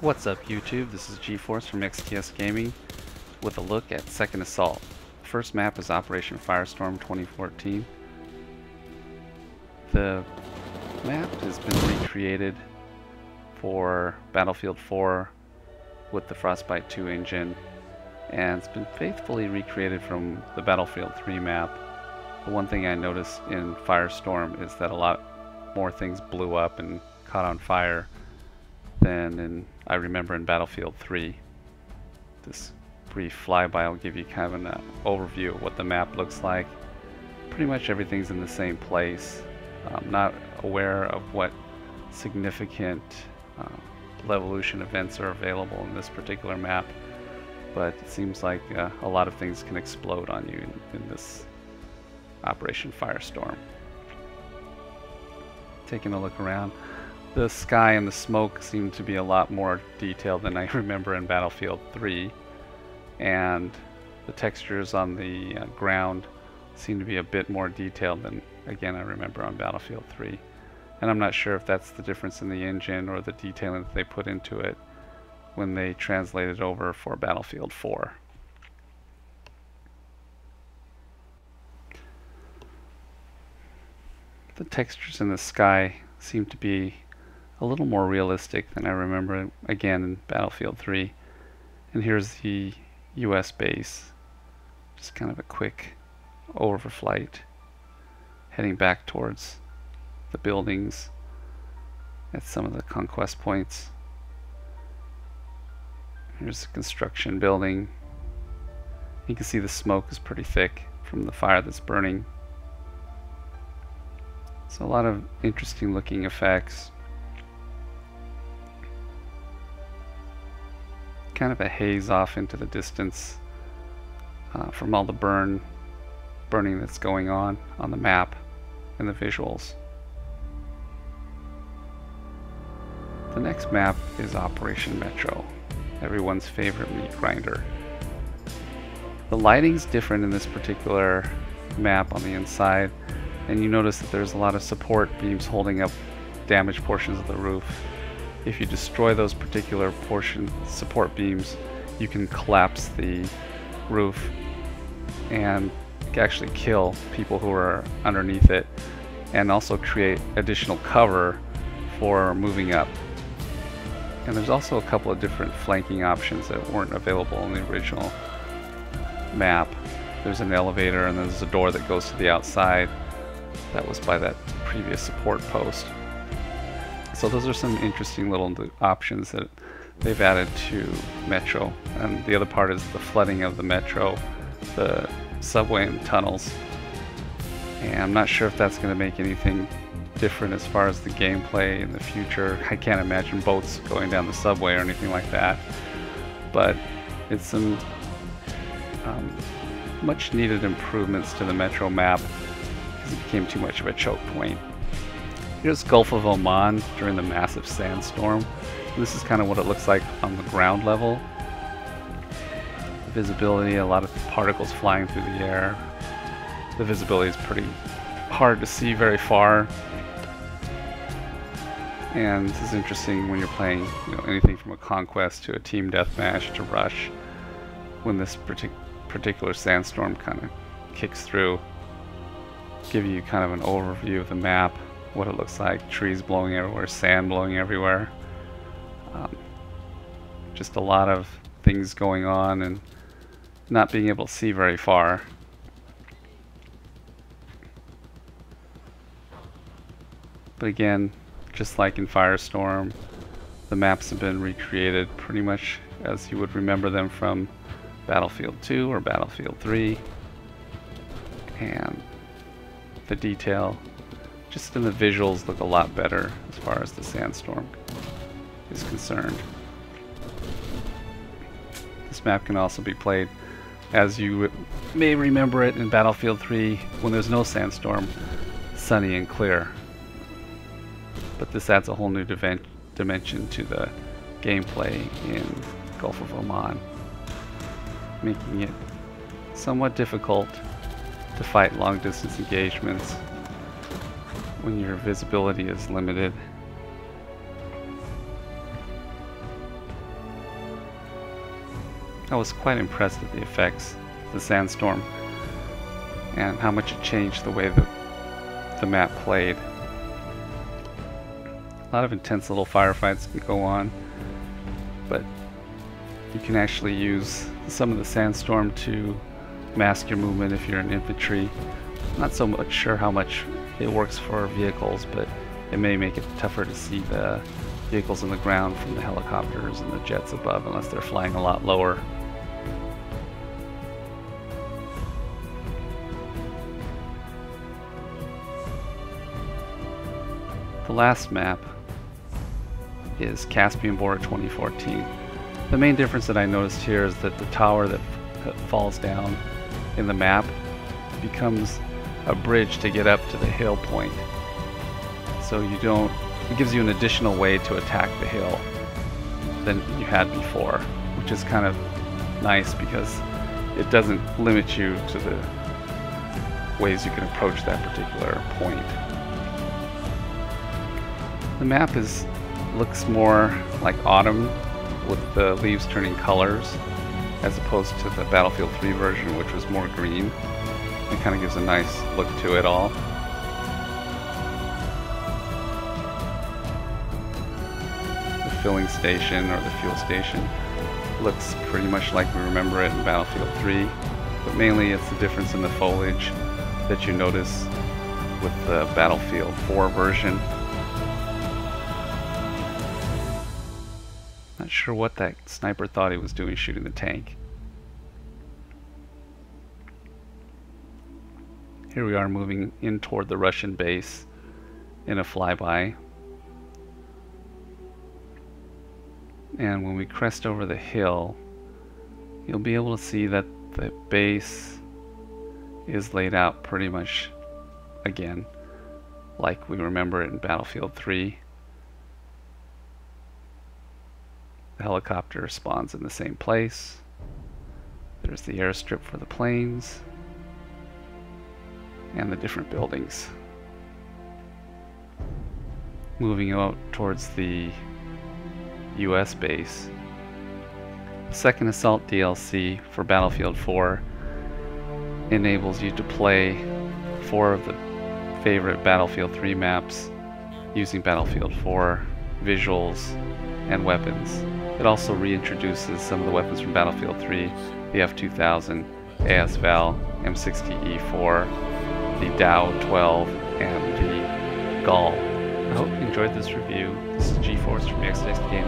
What's up YouTube, this is G-Force from XTS Gaming with a look at Second Assault. First map is Operation Firestorm 2014. The map has been recreated for Battlefield 4 with the Frostbite 2 engine, and it's been faithfully recreated from the Battlefield 3 map. The one thing I noticed in Firestorm is that a lot more things blew up and caught on fire than I remember in Battlefield 3. This brief flyby will give you kind of an overview of what the map looks like. Pretty much everything's in the same place. I'm not aware of what significant Levolution events are available in this particular map, but it seems like a lot of things can explode on you in this Operation Firestorm. Taking a look around, the sky and the smoke seem to be a lot more detailed than I remember in Battlefield 3, and the textures on the ground seem to be a bit more detailed than, again, I remember on Battlefield 3. And I'm not sure if that's the difference in the engine or the detailing that they put into it when they translated over for Battlefield 4. The textures in the sky seem to be a little more realistic than I remember, again, in Battlefield 3. And here's the US base. Just kind of a quick overflight heading back towards the buildings at some of the conquest points. Here's the construction building. You can see the smoke is pretty thick from the fire that's burning. So a lot of interesting looking effects. Kind of a haze off into the distance from all the burning that's going on the map and the visuals. The next map is Operation Metro, everyone's favorite meat grinder. The lighting's different in this particular map on the inside, and you notice that there's a lot of support beams holding up damaged portions of the roof. If you destroy those particular support beams, you can collapse the roof and actually kill people who are underneath it, and also create additional cover for moving up. And there's also a couple of different flanking options that weren't available in the original map. There's an elevator and there's a door that goes to the outside. That was by that previous support post. So those are some interesting little options that they've added to Metro. And the other part is the flooding of the Metro, the subway and tunnels. And I'm not sure if that's going to make anything different as far as the gameplay in the future. I can't imagine boats going down the subway or anything like that. But it's some much needed improvements to the Metro map because it became too much of a choke point. Here's Gulf of Oman during the massive sandstorm. This is kind of what it looks like on the ground level. Visibility, a lot of particles flying through the air. The visibility is pretty hard to see very far. And this is interesting when you're playing, anything from a conquest to a team deathmatch to rush. When this particular sandstorm kind of kicks through, give you kind of an overview of the map, what it looks like, trees blowing everywhere, sand blowing everywhere. Just a lot of things going on and not being able to see very far. But again, just like in Firestorm, the maps have been recreated pretty much as you would remember them from Battlefield 2 or Battlefield 3. And the detail just in the visuals look a lot better as far as the sandstorm is concerned. This map can also be played as you may remember it in Battlefield 3 when there's no sandstorm, sunny and clear. But this adds a whole new dimension to the gameplay in Gulf of Oman, making it somewhat difficult to fight long distance engagements when your visibility is limited. I was quite impressed at the effects, the sandstorm, and how much it changed the way that the map played. A lot of intense little firefights can go on, but you can actually use some of the sandstorm to mask your movement if you're in infantry. Not so much sure how much it works for vehicles, but it may make it tougher to see the vehicles on the ground from the helicopters and the jets above unless they're flying a lot lower. The last map is Caspian Border 2014. The main difference that I noticed here is that the tower that falls down in the map becomes a bridge to get up to the hill point. So it gives you an additional way to attack the hill than you had before, which is kind of nice because it doesn't limit you to the ways you can approach that particular point. The map looks more like autumn with the leaves turning colors as opposed to the Battlefield 3 version, which was more green. It kind of gives a nice look to it all. The filling station or the fuel station looks pretty much like we remember it in Battlefield 3, but mainly it's the difference in the foliage that you notice with the Battlefield 4 version. Not sure what that sniper thought he was doing shooting the tank. Here we are moving in toward the Russian base in a flyby. And when we crest over the hill, you'll be able to see that the base is laid out pretty much again like we remember it in Battlefield 3. The helicopter spawns in the same place. There's the airstrip for the planes and the different buildings. Moving out towards the US base, the Second Assault DLC for Battlefield 4 enables you to play 4 of the favorite Battlefield 3 maps using Battlefield 4 visuals and weapons. It also reintroduces some of the weapons from Battlefield 3, the F2000, AS-VAL, M60E4, the Dow-12, and the GAL. I hope you enjoyed this review. This is G-Force from X-Games.